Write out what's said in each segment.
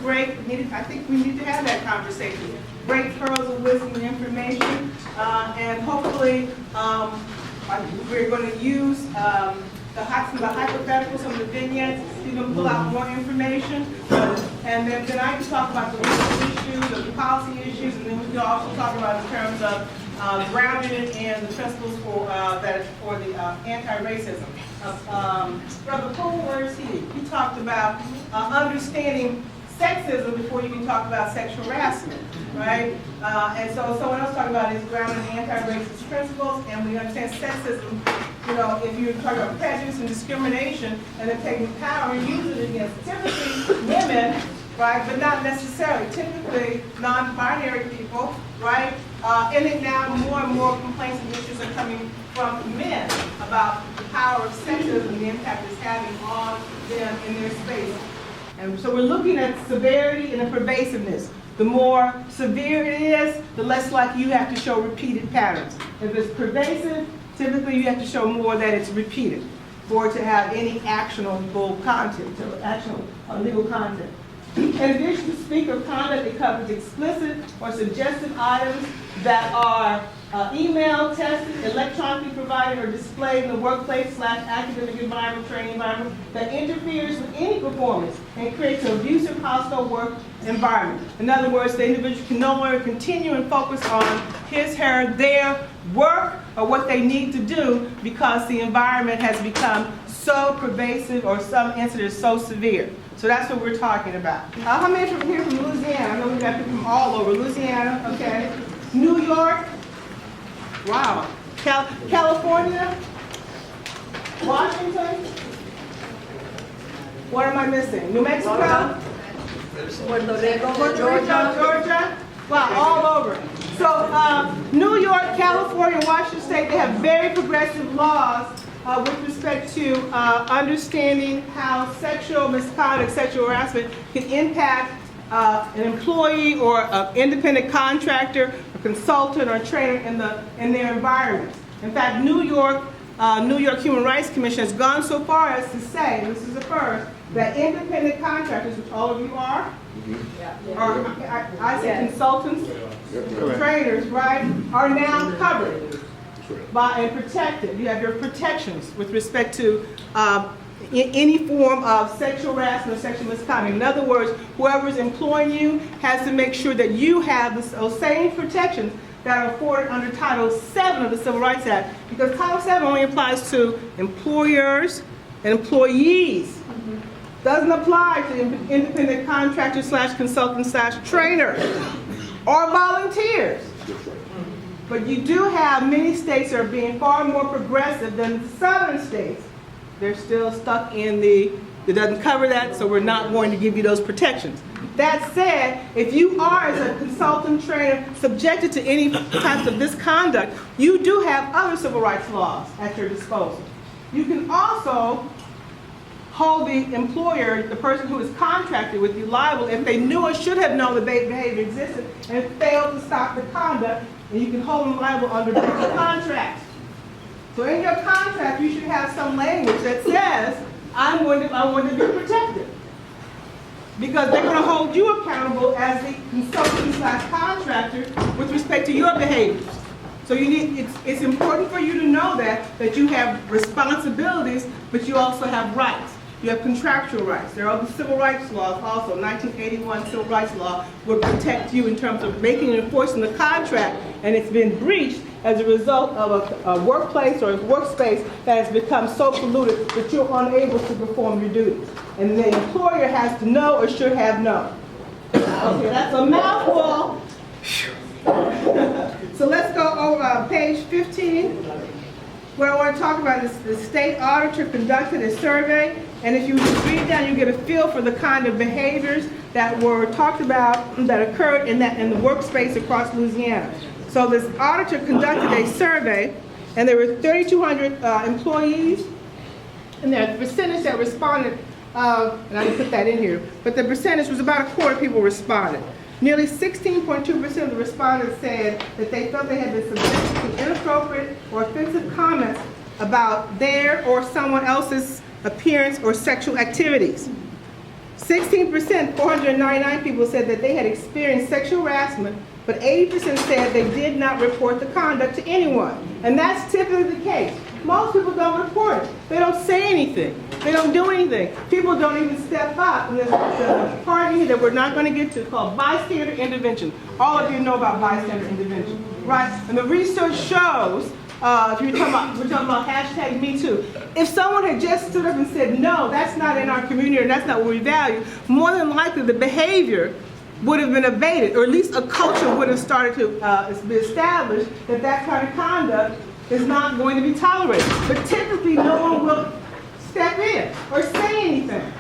great, I think we need to have that conversation. Great pearls of wisdom and information, and hopefully we're going to use some of the hypotheticals, some of the vignettes. You can pull out more information, and then I can talk about the legal issues, the policy issues, and then we can also talk about in terms of grounding it in the principles for the anti-racism. Brother Cole, where is he? He talked about understanding sexism before you can talk about sexual harassment, right? And so someone else talked about is grounding in anti-racist principles, and we understand sexism. You know, if you're talking about prejudice and discrimination, and then taking power and using it against typically women, right? But not necessarily. Typically non-binary people, right? And then now more and more complaints and issues are coming from men about the power of sexism and the impact it's having on them in their space. And so we're looking at severity and the pervasiveness. The more severe it is, the less likely you have to show repeated patterns. If it's pervasive, typically you have to show more that it's repeated for it to have any actionable content, or actionable legal content. In addition to speaker conduct, it covers explicit or suggestive items that are email, tested, electronically provided, or displayed in the workplace/academic environment, training environment that interferes with any performance and creates an abusive, hostile work environment. In other words, the individual can no longer continue and focus on his, her, their work or what they need to do because the environment has become so pervasive or some incident is so severe. So that's what we're talking about. How many from here from Louisiana? I know we got people from all over. Louisiana, okay. New York. Wow. California. Washington. What am I missing? New Mexico. Puerto Rico, Georgia. Wow, all over. So New York, California, Washington State, they have very progressive laws with respect to understanding how sexual misconduct, sexual harassment can impact an employee or an independent contractor, a consultant, or a trainer in their environment. In fact, New York Human Rights Commission has gone so far as to say, and this is the first, that independent contractors, which all of you are, or I say consultants, trainers, right, are now covered by and protected. You have your protections with respect to any form of sexual harassment or sexual misconduct. In other words, whoever is employing you has to make sure that you have those same protections that are afforded under Title VII of the Civil Rights Act, because Title VII only applies to employers and employees. Doesn't apply to independent contractors /consultants /trainers or volunteers. But you do have many states that are being far more progressive than the southern states. They're still stuck in it doesn't cover that, so we're not going to give you those protections. That said, if you are, as a consultant trainer, subjected to any types of misconduct, you do have other civil rights laws at your disposal. You can also hold the employer, the person who is contracted with you, liable if they knew or should have known that behavior existed and failed to stop the conduct, and you can hold them liable under the contract. So in your contract, you should have some language that says, I'm going to be protected. Because they're going to hold you accountable as the consultant/contractor with respect to your behaviors. So it's important for you to know that you have responsibilities, but you also have rights. You have contractual rights. There are the civil rights laws also. 1981 civil rights law will protect you in terms of making and enforcing the contract, and it's been breached as a result of a workplace or a workspace that has become so polluted that you're unable to perform your duties. And the employer has to know or should have known. Okay, that's a mouthful. So let's go over page 15. What I want to talk about is the state auditor conducted a survey, and if you read down, you get a feel for the kind of behaviors that were talked about that occurred in the workspace across Louisiana. So this auditor conducted a survey, and there were 3,200 employees, and the percentage that responded, and I didn't put that in here, but the percentage was about a quarter of people responded. Nearly 16.2% of the respondents said that they felt they had been subjected to inappropriate or offensive comments about their or someone else's appearance or sexual activities. 16%, 499 people said that they had experienced sexual harassment, but 80% said they did not report the conduct to anyone. And that's typically the case. Most people don't report it. They don't say anything. They don't do anything. People don't even step up. And there's a part here that we're not going to get to called bystander intervention. All of you know about bystander intervention, right? And the research shows, if we're talking about hashtag Me Too, if someone had just stood up and said, no, that's not in our community or that's not what we value, more than likely the behavior would have been abated, or at least a culture would have started to be established that that kind of conduct is not going to be tolerated. But typically no one will step in or say anything.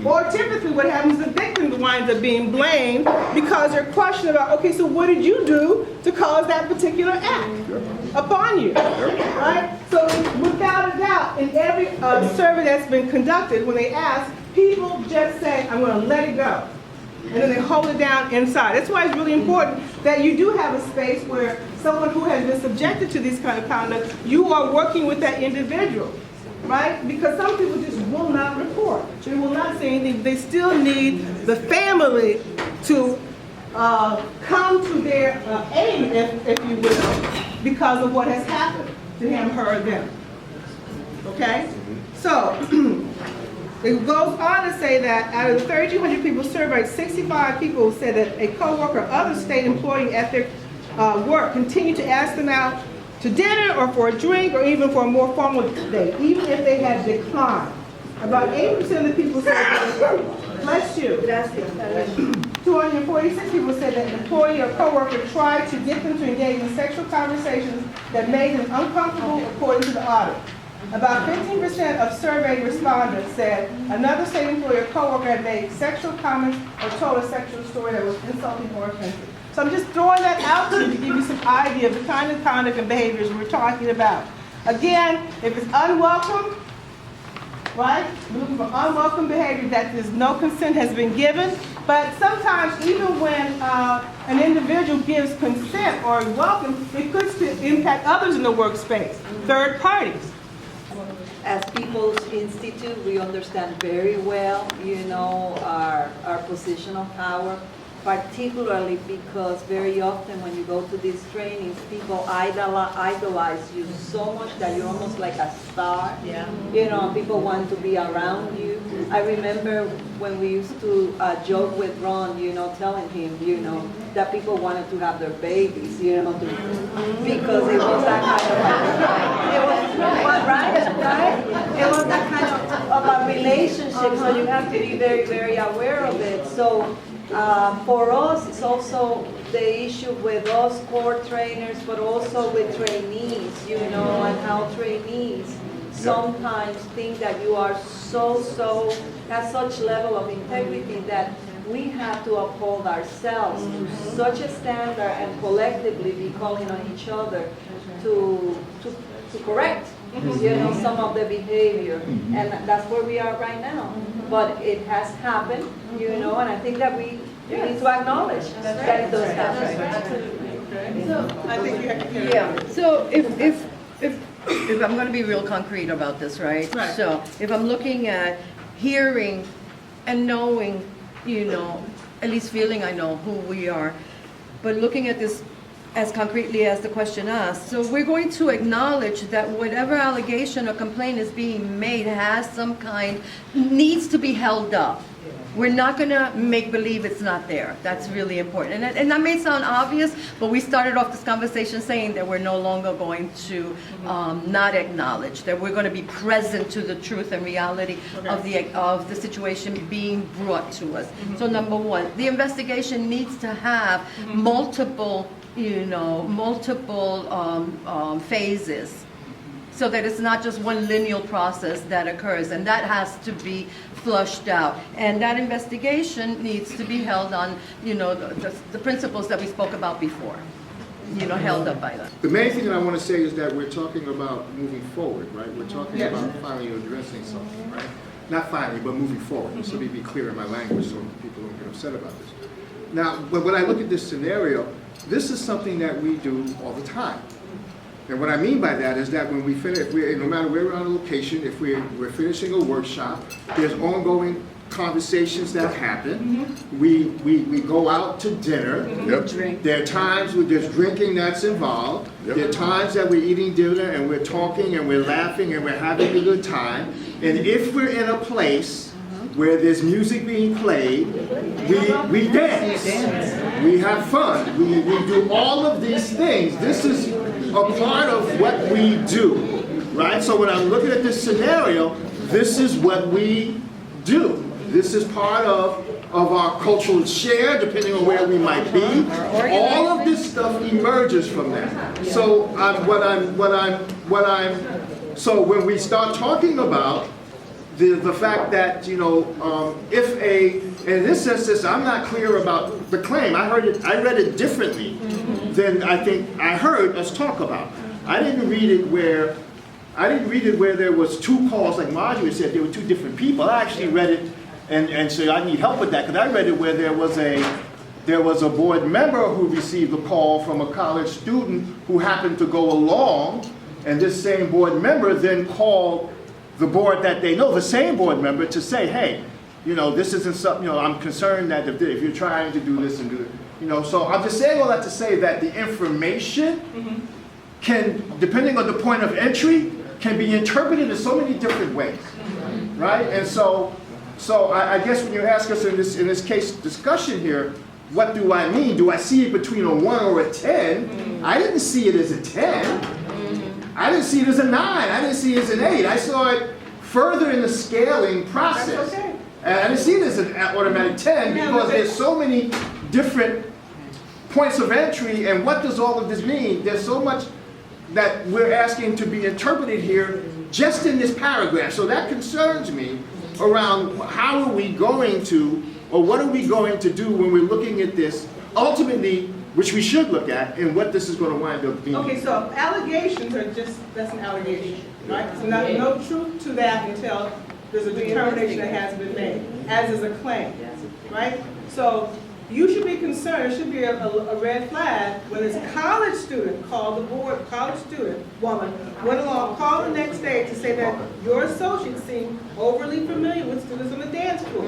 Or typically what happens, the victim winds up being blamed because they're questioned about, okay, so what did you do to cause that particular act upon you, right? So without a doubt, in every survey that's been conducted, when they ask, people just say, I'm going to let it go. And then they hold it down inside. That's why it's really important that you do have a space where someone who has been subjected to this kind of conduct, you are working with that individual, right? Because some people just will not report. They will not say anything. They still need the family to come to their aid, if you will, because of what has happened to him, her, or them. Okay? So, it goes on to say that out of the 3,200 people surveyed, 65 people said that a coworker or other state employee at their work continued to ask them out to dinner or for a drink or even for a more formal date, even if they had declined. About 80% of the people said, bless you. 246 people said that an employee or coworker tried to get them to engage in sexual conversations that made them uncomfortable according to the audit. About 15% of surveyed respondents said another state employee or coworker had made sexual comments or told a sexual story that was insulting or offensive. So I'm just throwing that out there to give you some idea of the kind of conduct and behaviors we're talking about. Again, if it's unwelcome, right? We're looking for unwelcome behavior that there's no consent has been given. But sometimes even when an individual gives consent or welcome, it could still impact others in the workspace, third parties. As People's Institute, we understand very well, our position of power, particularly because very often when you go to these trainings, people idolize you so much that you're almost like a star. Yeah. People want to be around you. I remember when we used to joke with Ron, telling him, that people wanted to have their babies, because it was that kind of right? It was that kind of a relationship, so you have to be very, very aware of it. So for us, it's also the issue with us core trainers, but also with trainees, and how trainees sometimes think that you are have such level of integrity that we have to uphold ourselves to such a standard and collectively be calling on each other to correct some of the behavior. And that's where we are right now. But it has happened, and I think that we need to acknowledge that it does happen. So I think you have to carry So if I'm going to be real concrete about this, right? So if I'm looking at hearing and knowing, at least feeling I know who we are, but looking at this as concretely as the question asked. So we're going to acknowledge that whatever allegation or complaint is being made has some kind, needs to be held up. We're not going to make believe it's not there. That's really important. And that may sound obvious, but we started off this conversation saying that we're no longer going to not acknowledge, that we're going to be present to the truth and reality of the situation being brought to us. So number one, the investigation needs to have multiple phases, so that it's not just one linear process that occurs, and that has to be flushed out. And that investigation needs to be held on, the principles that we spoke about before, held up by that. The main thing that I want to say is that we're talking about moving forward, right? We're talking about finally addressing something, right? Not finally, but moving forward. So let me be clear in my language so people don't get upset about this. Now, when I look at this scenario, this is something that we do all the time. And what I mean by that is that when we finish, no matter where we're on a location, if we're finishing a workshop, there's ongoing conversations that happen. We go out to dinner. Yep. There are times where there's drinking that's involved. Yep. There are times that we're eating dinner and we're talking and we're laughing and we're having a good time. And if we're in a place where there's music being played, we dance. We have fun. We do all of these things. This is a part of what we do, right? So when I'm looking at this scenario, this is what we do. This is part of our cultural share, depending on where we might be. All of this stuff emerges from that. So so when we start talking about the fact that, you know, in this instance, I'm not clear about the claim. I read it differently than I think I heard us talk about. I didn't read it where there was two calls, like Marjorie said, there were two different people. I actually read it, and so I need help with that, because I read it where there was a board member who received a call from a college student who happened to go along, and this same board member then called the board that they know, the same board member, to say, hey, you know, this isn't something, you know, I'm concerned that if you're trying to do this and do it, you know, so I'm just saying all that to say that the information can, depending on the point of entry, can be interpreted in so many different ways, right? And so I guess when you ask us in this case discussion here, what do I mean? Do I see it between a 1 or a 10? I didn't see it as a 10. I didn't see it as a 9. I didn't see it as an 8. I saw it further in the scaling process. That's okay. And I didn't see it as an automatic 10 because there's so many different points of entry, and what does all of this mean? There's so much that we're asking to be interpreted here just in this paragraph. So that concerns me around how are we going to, or what are we going to do when we're looking at this, ultimately, which we should look at, and what this is going to wind up being. Okay, so allegations are just, that's an allegation, right? So no truth to that until there's a determination that has been made, as is a claim, right? So you should be concerned, it should be a red flag when this college student called the board, college student, woman, went along, called the next day to say that your associates seem overly familiar with students on the dance floor.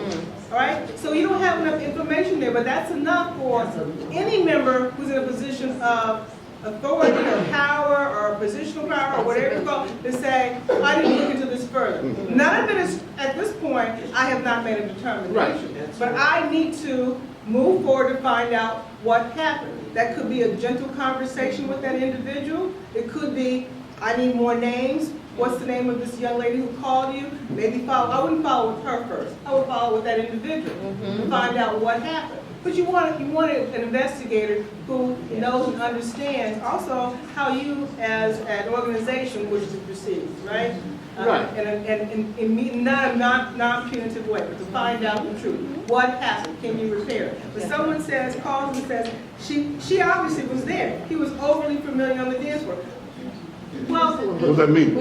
All right? So you don't have enough information there, but that's enough for any member who's in a position of authority or power or positional power or whatever you call it to say, I didn't look into this further. None of it is, at this point, I have not made a determination. Right. But I need to move forward to find out what happened. That could be a gentle conversation with that individual. It could be, I need more names. What's the name of this young lady who called you? Maybe follow, I wouldn't follow with her first. I would follow with that individual to find out what happened. But you want an investigator who knows and understands also how you as an organization wish to proceed, right? Right. In not a non-punitive way, but to find out the truth. What happened? Can you repair it? But someone calls and says, she obviously was there. He was overly familiar on the dance floor. Well, What does that mean?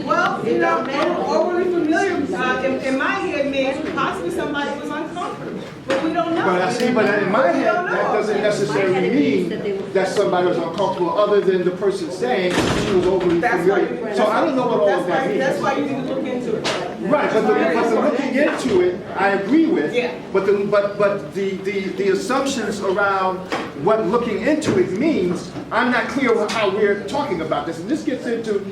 well, you know, overly familiar, in my head means possibly somebody was uncomfortable, but we don't know. But I see, but in my We head, don't that know. doesn't necessarily mean that somebody was uncomfortable, other than the person saying she was overly That's why familiar. you- So I don't know what all of that means. That's why you need to look into it. Right, but the looking into it, I agree with. Yeah. But the assumptions around what looking into it means, I'm not clear with how we're talking about this. And this gets into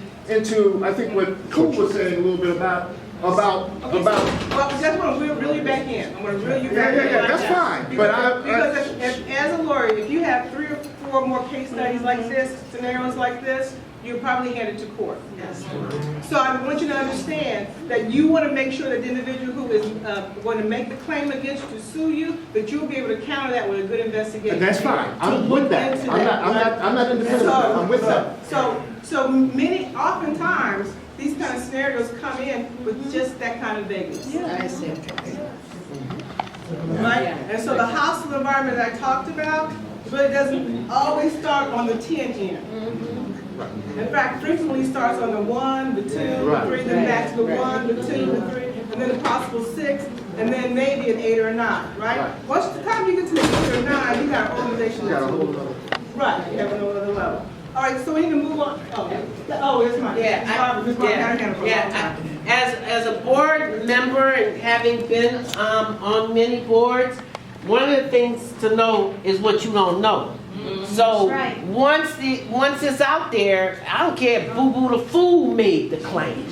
I think what Cool was saying a little bit about. Well, that's what I'm really back in. I'm going to reel you back in. Yeah, that's fine. Because as a lawyer, if you have 3 or 4 more case studies like this, scenarios like this, you're probably headed to court. So I want you to understand that you want to make sure that the individual who is going to make the claim against you, sue you, that you'll be able to counter that with a good investigation. That's fine. I'm with that. I'm not independent of that. I'm with that. So many, oftentimes, these kind of scenarios come in with just that kind of vagueness. I see. Right? And so the hostile environment that I talked about really doesn't always start on the 10 end. In fact, frequently starts on the 1, the 2, the 3, the max, the 1, the 2, the 3, and then the possible 6, and then maybe an 8 or a 9, right? Once the time you get to the 8 or 9, you got an organization that's right, you have another level. All right, so we need to move on. Oh, there's my, Yeah, Barbara, this is my kind of yeah, as a board member and having been on many boards, one of the things to know is what you don't know. So once it's out there, I don't care if Boo Boo the Fool made the claim.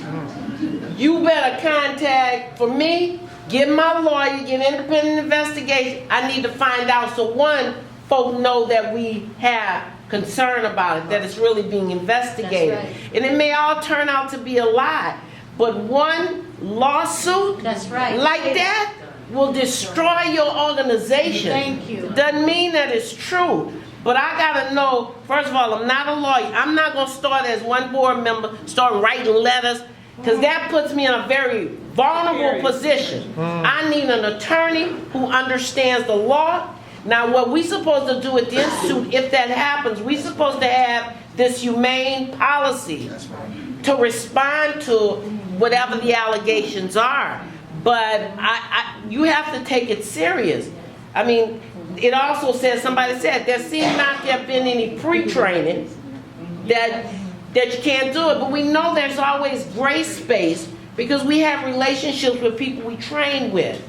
You better contact, for me, get my lawyer, get independent investigation. I need to find out, so one, folk know that we have concern about it, that it's really being investigated. That's right. And it may all turn out to be a lie, but one lawsuit That's right. like that will destroy your organization. Thank you. Doesn't mean that it's true. But I gotta know, first of all, I'm not a lawyer. I'm not gonna start as one board member, start writing letters, because that puts me in a very vulnerable position. I need an attorney who understands the law. Now, what we supposed to do at the Institute, if that happens, we supposed to have this humane policy to respond to whatever the allegations are. But you have to take it serious. I mean, it also says, somebody said, there seems not to have been any pre-training that you can't do it. But we know there's always gray space because we have relationships with people we train with.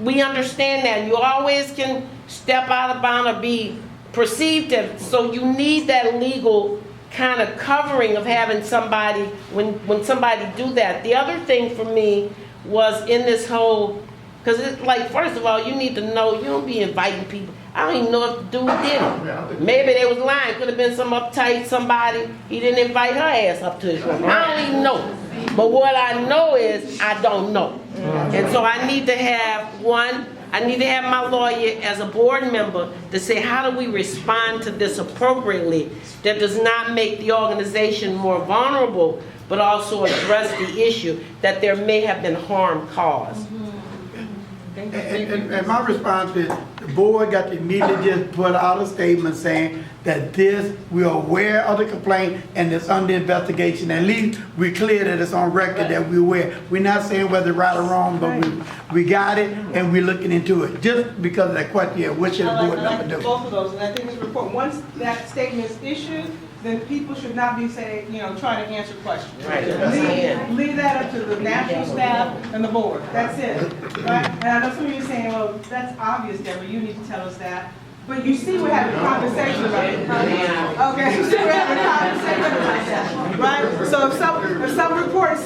We understand that. You always can step out of bounds or be perceived as, so you need that legal kind of covering of having somebody, when somebody do that. The other thing for me was in this whole, because it's like, first of all, you need to know, you don't be inviting people. I don't even know if the dude did it. Maybe they was lying. Could have been some uptight somebody. He didn't invite her ass up to his room. I don't even know. But what I know is I don't know. And so I need to have I need to have my lawyer as a board member to say, how do we respond to this appropriately that does not make the organization more vulnerable, but also address the issue that there may have been harm caused. And my response is, the board got to immediately just put out a statement saying that we're aware of the complaint and it's under investigation. At least we're clear that it's on record that we're aware. We're not saying whether right or wrong, but we got it and we're looking into it. Just because of that question, what should the board member do? Both of those, and I think this report, once that statement is issued, then people should not be saying, trying to answer questions. Right. Leave that up to the national staff and the board. That's it. Right? And I know some of you are saying, well, that's obvious, Deborah, you need to tell us that. But you see we're having a conversation about it. Okay, you see we're having a conversation about that. Right? So if some reporter,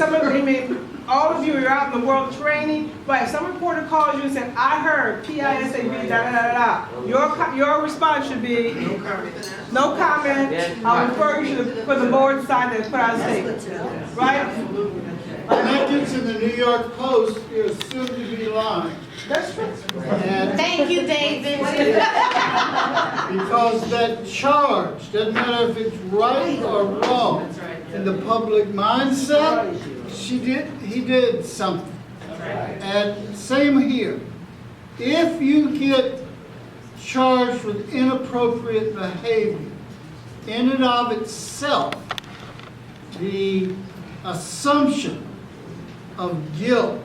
all of you are out in the world training, but if some reporter calls you and says, I heard PISAB, your response should be, no comment. I'll refer you to the board side that put out a statement. Right? When that gets in the New York Post, you're assumed to be lying. That's true. And Thank you, David. because that charge, doesn't matter if it's right or wrong, in the public mindset, he did something. And same here. If you get charged with inappropriate behavior, in and of itself, the assumption of guilt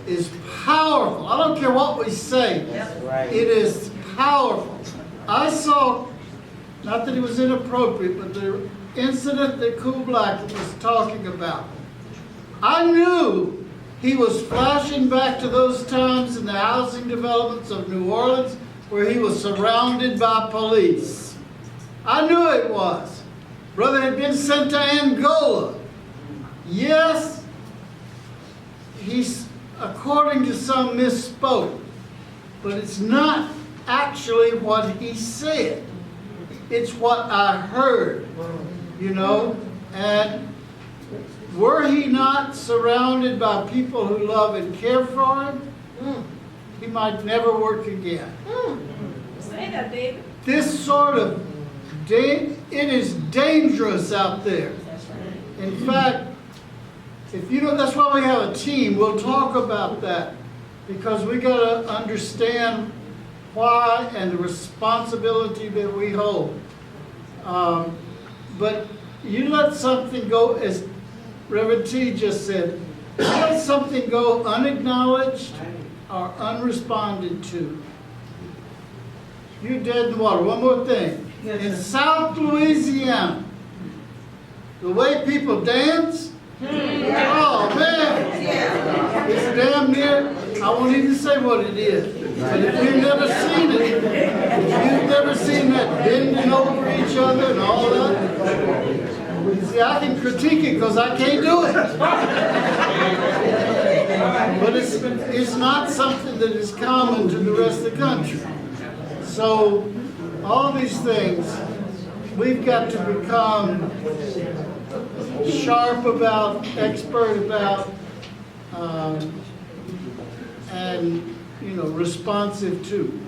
is powerful. I don't care what we say. It is powerful. I saw, not that it was inappropriate, but the incident that Cool Black was talking about. I knew he was flashing back to those times in the housing developments of New Orleans where he was surrounded by police. I knew it was. Brother had been sent to Angola. Yes, he's, according to some, misspoke, but it's not actually what he said. It's what I heard, and were he not surrounded by people who love and care for him, he might never work again. Say that, David. This sort of, it is dangerous out there. In fact, that's why we have a team. We'll talk about that because we got to understand why and the responsibility that we hold. But you let something go, as Reverend T just said, you let something go unacknowledged or unresponded to, you're dead in the water. One more thing. In South Louisiana, the way people dance Oh, man. It's damn near, I won't even say what it is. But if you've never seen it, if you've never seen that bending over each other and all that, you see, I can critique it because I can't do it. But it's not something that is common to the rest of the country. So, all these things, we've got to become sharp about, expert about, and, responsive to.